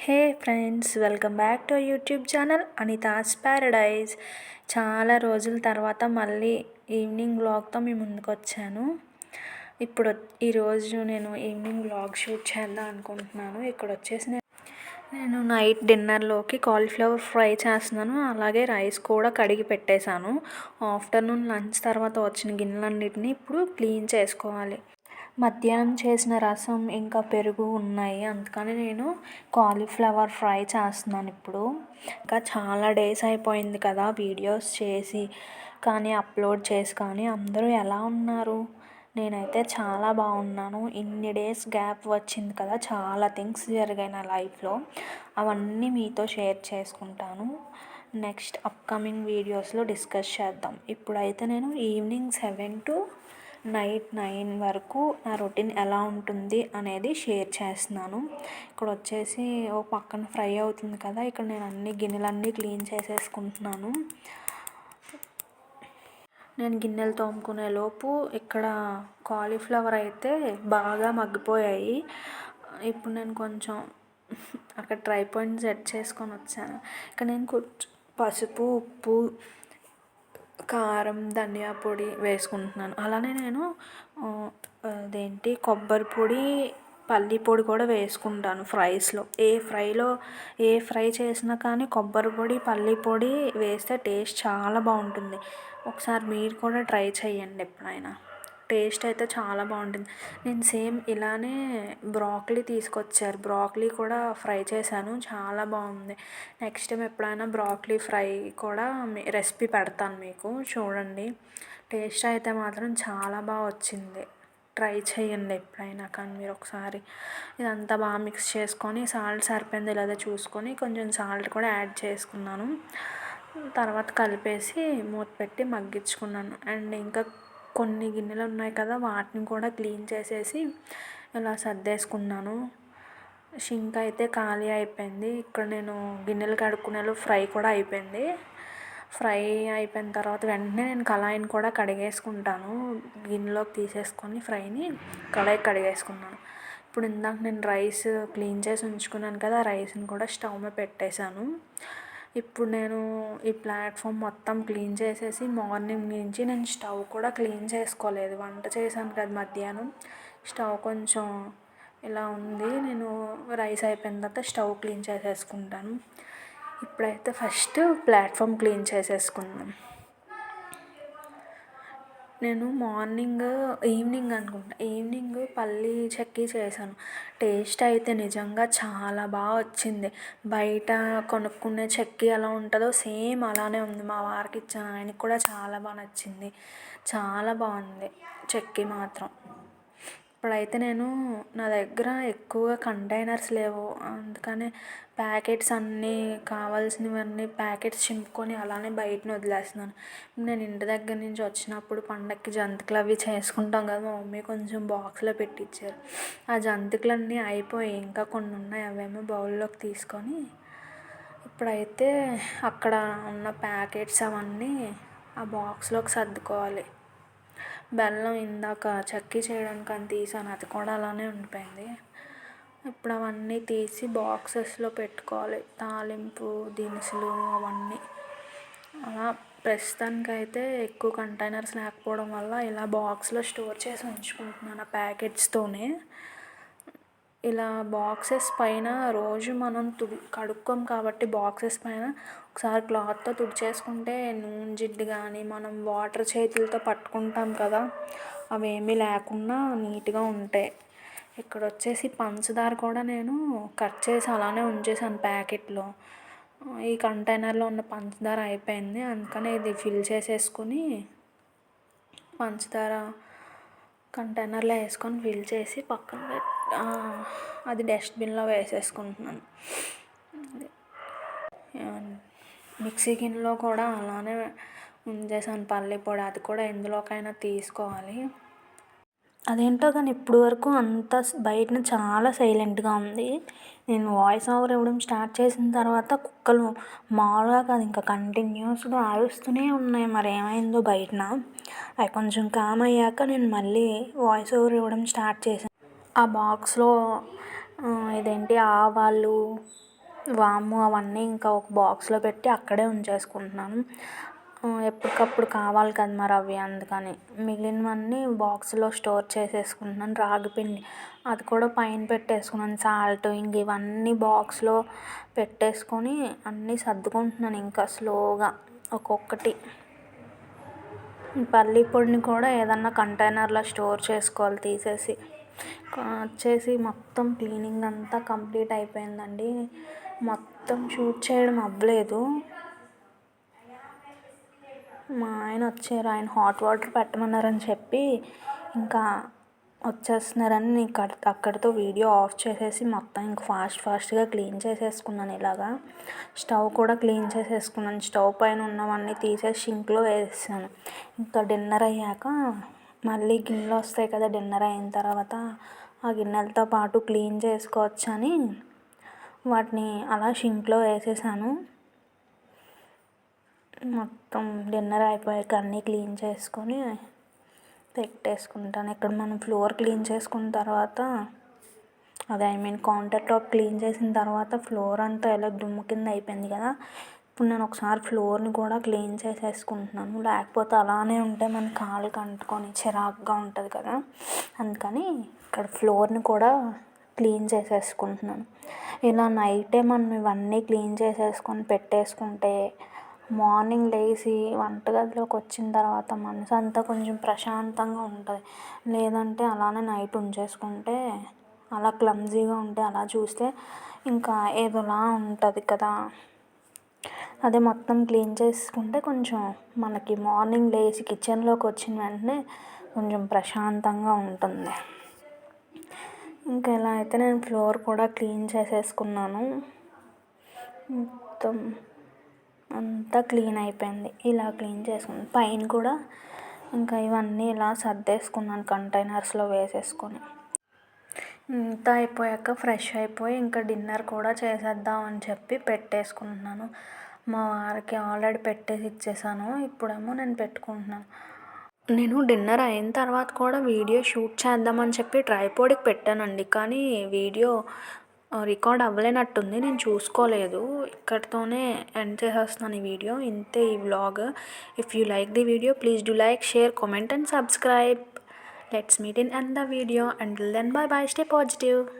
Hey friends, welcome back to YouTube channel Anita's Paradise. చాలా రోజుల తర్వాత మళ్ళీ ఈవినింగ్ వ్లాగ్తో మీ ముందుకు వచ్చాను. ఈరోజు నేను ఈవినింగ్ వ్లాగ్ షూట్ చేద్దాం అనుకుంటున్నాను. ఇక్కడ వచ్చేసి నేను నైట్ డిన్నర్లోకి కాలీఫ్లవర్ ఫ్రై చేస్తున్నాను. అలాగే రైస్ కూడా కడిగి పెట్టేశాను. ఆఫ్టర్నూన్ లంచ్ తర్వాత వచ్చిన గిన్నెలన్నిటిని ఇప్పుడు క్లీన్ చేసుకోవాలి. మధ్యాహ్నం చేసిన రసం ఇంకా పెరుగు ఉన్నాయి, అందుకని నేను కాలీఫ్లవర్ ఫ్రై చేస్తున్నాను ఇప్పుడు. ఇంకా చాలా డేస్ అయిపోయింది కదా వీడియోస్ చేసి కానీ అప్లోడ్ చేసి. కానీ అందరూ ఎలా ఉన్నారు? నేనైతే చాలా బాగున్నాను. ఇన్ని డేస్ గ్యాప్ వచ్చింది కదా, చాలా థింగ్స్ జరిగాయి నా లైఫ్లో. అవన్నీ మీతో షేర్ చేసుకుంటాను. నెక్స్ట్ అప్కమింగ్ వీడియోస్లో డిస్కస్ చేద్దాం. ఇప్పుడైతే నేను ఈవినింగ్ 7 to నైట్ 9 వరకు నా రొటీన్ ఎలా ఉంటుంది అనేది షేర్ చేస్తున్నాను. ఇక్కడ వచ్చేసి ఓ పక్కన ఫ్రై అవుతుంది కదా, ఇక్కడ నేను అన్ని గిన్నెలన్నీ క్లీన్ చేసేసుకుంటున్నాను. నేను గిన్నెలు తోముకునే లోపు ఇక్కడ కాలీఫ్లవర్ అయితే బాగా మగ్గిపోయాయి. ఇప్పుడు నేను కొంచెం అక్కడ ట్రై పాయింట్ సెట్ చేసుకొని వచ్చాను. ఇక్కడ నేను పసుపు, ఉప్పు, కారం, ధనియా పొడి వేసుకుంటున్నాను. అలానే నేను కొబ్బరి పొడి, పల్లి పొడి కూడా వేసుకుంటాను ఫ్రైస్లో. ఏ ఫ్రై చేసినా కానీ కొబ్బరి పొడి, పల్లి పొడి వేస్తే టేస్ట్ చాలా బాగుంటుంది. ఒకసారి మీరు కూడా ట్రై చేయండి ఎప్పుడైనా. టేస్ట్ అయితే చాలా బాగుంటుంది. నేను సేమ్ ఇలానే బ్రాకలీ తీసుకొచ్చారు, బ్రాకలీ కూడా ఫ్రై చేశాను, చాలా బాగుంది. నెక్స్ట్ టైం ఎప్పుడైనా బ్రాకలీ ఫ్రై కూడా రెసిపీ పెడతాను మీకు, చూడండి. టేస్ట్ అయితే మాత్రం చాలా బాగా వచ్చింది. ట్రై చేయండి ఎప్పుడైనా కానీ మీరు ఒకసారి. ఇదంతా బాగా మిక్స్ చేసుకొని సాల్ట్ సరిపోయిందో లేదో చూసుకొని కొంచెం సాల్ట్ కూడా యాడ్ చేసుకున్నాను. తర్వాత కలిపేసి మూత పెట్టి మగ్గించుకున్నాను. అండ్ ఇంకా కొన్ని గిన్నెలు ఉన్నాయి కదా, వాటిని కూడా క్లీన్ చేసేసి ఇలా సర్దేసుకున్నాను. షింక్ అయితే ఖాళీ అయిపోయింది. ఇక్కడ నేను గిన్నెలు కడుక్కునేలో ఫ్రై కూడా అయిపోయింది. ఫ్రై అయిపోయిన తర్వాత వెంటనే నేను కళాయిని కూడా కడిగేసుకుంటాను. గిన్నెలోకి తీసేసుకొని ఫ్రైని కడిగేసుకున్నాను. ఇప్పుడు ఇందాక నేను రైస్ క్లీన్ చేసి ఉంచుకున్నాను కదా, రైస్ని కూడా స్టవ్ మీద పెట్టేశాను. ఇప్పుడు నేను ఈ ప్లాట్ఫామ్ మొత్తం క్లీన్ చేసేసి మార్నింగ్ నుంచి నేను స్టవ్ కూడా క్లీన్ చేసుకోలేదు. వంట చేశాను కదా మధ్యాహ్నం, స్టవ్ కొంచెం ఇలా ఉంది. నేను రైస్ అయిపోయిన తర్వాత స్టవ్ క్లీన్ చేసేసుకుంటాను. ఇప్పుడైతే ఫస్ట్ ప్లాట్ఫామ్ క్లీన్ చేసేసుకుందాం. నేను ఈవినింగ్ పల్లీ చెక్కీ చేశాను. టేస్ట్ అయితే నిజంగా చాలా బాగా వచ్చింది. బయట కొనుక్కునే చెక్కీ ఎలా ఉంటుందో సేమ్ అలానే ఉంది. మా వారికి ఇచ్చాను, ఆయనకి కూడా చాలా బాగా నచ్చింది. చాలా బాగుంది చెక్కీ మాత్రం. ఇప్పుడైతే నా దగ్గర ఎక్కువగా కంటైనర్స్ లేవు, అందుకని ప్యాకెట్స్ అన్నీ కావాల్సినవన్నీ ప్యాకెట్స్ చింపుకొని అలానే బయటని వదిలేస్తున్నాను. నేను ఇంటి దగ్గర నుంచి వచ్చినప్పుడు పండగకి జంతికలు అవి చేసుకుంటాం కదా, మా మమ్మీ కొంచెం బాక్స్లో పెట్టించారు. ఆ జంతికలన్నీ అయిపోయి ఇంకా కొన్ని ఉన్నాయి, అవేమో బౌల్లోకి తీసుకొని ఇప్పుడైతే అక్కడ ఉన్న ప్యాకెట్స్ అవన్నీ ఆ బాక్స్లోకి సర్దుకోవాలి. బెల్లం ఇందాక చెక్కీ చేయడానికి అని తీసాను, అది కూడా అలానే ఉండిపోయింది. ఇప్పుడు అవన్నీ తీసి బాక్సెస్లో పెట్టుకోవాలి. తాలింపు దినుసులు అవన్నీ అలా. ప్రస్తుతానికైతే ఎక్కువ కంటైనర్స్ లేకపోవడం వల్ల ఇలా బాక్స్లో స్టోర్ చేసి ఉంచుకుంటున్నాను ఆ ప్యాకెట్స్తోనే. ఇలా బాక్సెస్ పైన రోజు మనం కడుక్కోం కాబట్టి బాక్సెస్ పైన ఒకసారి క్లాత్తో తుడిచేసుకుంటే నూనె జిడ్డు కానీ మనం వాటర్ చేతులతో పట్టుకుంటాం కదా, అవేమీ లేకుండా నీట్గా ఉంటాయి. ఇక్కడ వచ్చేసి పంచదార కూడా నేను కట్ చేసి అలానే ఉంచేసాను ప్యాకెట్లో. ఈ కంటైనర్లో ఉన్న పంచదార అయిపోయింది, అందుకని ఇది ఫిల్ చేసేసుకుని పంచదార కంటైనర్లో వేసుకొని ఫిల్ చేసి పక్కన అది డస్ట్బిన్లో వేసేసుకుంటున్నాను. మిక్సీ గిన్నెలో కూడా అలానే ఉంచేసాను పల్లి పొడి, అది కూడా ఎందులోకైనా తీసుకోవాలి. అదేంటో కానీ ఇప్పుడు వరకు అంతా బయటన చాలా సైలెంట్గా ఉంది. నేను వాయిస్ ఓవర్ ఇవ్వడం స్టార్ట్ చేసిన తర్వాత కుక్కలు మామూలుగా కాదు, ఇంకా కంటిన్యూస్గా అరుస్తూనే ఉన్నాయి. మరి ఏమైందో బయటన. అవి కొంచెం కామ్ అయ్యాక నేను మళ్ళీ వాయిస్ ఓవర్ ఇవ్వడం స్టార్ట్ చేశాను. ఆ బాక్స్లో ఆవాలు, వాము అవన్నీ ఇంకా ఒక బాక్స్లో పెట్టి అక్కడే ఉంచేసుకుంటున్నాను. ఎప్పటికప్పుడు కావాలి కదా మరి అవి, అందుకని మిగిలినవన్నీ బాక్స్లో స్టోర్ చేసేసుకుంటున్నాను. రాగిపిండి అది కూడా పైన పెట్టేసుకున్నాను. సాల్ట్ ఇంక ఇవన్నీ బాక్స్లో పెట్టేసుకొని అన్నీ సర్దుకుంటున్నాను ఇంకా స్లోగా ఒక్కొక్కటి. పల్లి పొడిని కూడా ఏదన్నా కంటైనర్లో స్టోర్ చేసుకోవాలి తీసేసి. వచ్చేసి మొత్తం క్లీనింగ్ అంతా కంప్లీట్ అయిపోయిందండి. మొత్తం షూట్ చేయడం అవ్వలేదు. మా ఆయన వచ్చారు, ఆయన హాట్ వాటర్ పెట్టమన్నారని చెప్పి ఇంకా వచ్చేస్తున్నారని నీకు అక్కడితో వీడియో ఆఫ్ చేసేసి మొత్తం ఇంక ఫాస్ట్గా క్లీన్ చేసేసుకున్నాను. ఇలాగా స్టవ్ కూడా క్లీన్ చేసేసుకున్నాను. స్టవ్ పైన ఉన్నవన్నీ తీసేసి సింక్లో వేసేసాను. ఇంకా డిన్నర్ అయ్యాక మళ్ళీ గిన్నెలు వస్తాయి కదా డిన్నర్ అయిన తర్వాత, ఆ గిన్నెలతో పాటు క్లీన్ చేసుకోవచ్చని వాటిని అలా సింక్లో వేసేసాను. మొత్తం డిన్నర్ అయిపోయాక అన్నీ క్లీన్ చేసుకొని పెట్టేసుకుంటాను. ఇక్కడ మనం ఫ్లోర్ క్లీన్ చేసుకున్న తర్వాత, కౌంటర్ టాప్ క్లీన్ చేసిన తర్వాత ఫ్లోర్ అంతా ఎలా దుమ్ము కింద అయిపోయింది కదా. ఇప్పుడు నేను ఒకసారి ఫ్లోర్ని కూడా క్లీన్ చేసేసుకుంటున్నాను. లేకపోతే అలానే ఉంటే మన కాళ్ళకి అంటుకొని చిరాకుగా ఉంటుంది కదా. అందుకని ఇక్కడ ఫ్లోర్ని కూడా క్లీన్ చేసేసుకుంటున్నాను. ఇలా నైటే మనం ఇవన్నీ క్లీన్ చేసేసుకొని పెట్టేసుకుంటే మార్నింగ్ లేచి వంటగదిలోకి వచ్చిన తర్వాత మనసు అంతా కొంచెం ప్రశాంతంగా ఉంటుంది. లేదంటే అలానే నైట్ ఉంచేసుకుంటే అలా క్లమ్జీగా ఉంటే అలా చూస్తే ఇంకా ఏదోలా ఉంటుంది కదా. అదే మొత్తం క్లీన్ చేసుకుంటే కొంచెం మనకి మార్నింగ్ లేచి కిచెన్లోకి వచ్చిన వెంటనే కొంచెం ప్రశాంతంగా ఉంటుంది. ఇంకా ఇలా అయితే నేను ఫ్లోర్ కూడా క్లీన్ చేసేసుకున్నాను. మొత్తం అంతా క్లీన్ అయిపోయింది. ఇలా క్లీన్ చేసుకున్నాను. పైన కూడా ఇంకా ఇవన్నీ ఇలా సర్దేసుకున్నాను కంటైనర్స్లో వేసేసుకొని. ఇంత అయిపోయాక ఫ్రెష్ అయిపోయి ఇంకా డిన్నర్ కూడా చేసేద్దాం అని చెప్పి పెట్టేసుకుంటున్నాను. మా వారికి ఆల్రెడీ పెట్టేసి ఇచ్చేసాను. ఇప్పుడేమో నేను పెట్టుకుంటున్నాను. నేను డిన్నర్ అయిన తర్వాత కూడా వీడియో షూట్ చేద్దామని చెప్పి ట్రైపాడ్కి పెట్టానండి. కానీ వీడియో రికార్డ్ అవ్వలేనట్టుంది. నేను చూసుకోలేదు. ఇక్కడితోనే ఎండ్ చేసేస్తున్నాను ఈ వీడియో. ఇంతే ఈ vlog. If you like the video please do like, share, comment and subscribe. Let's meet in another video. Until then, bye bye. Stay positive.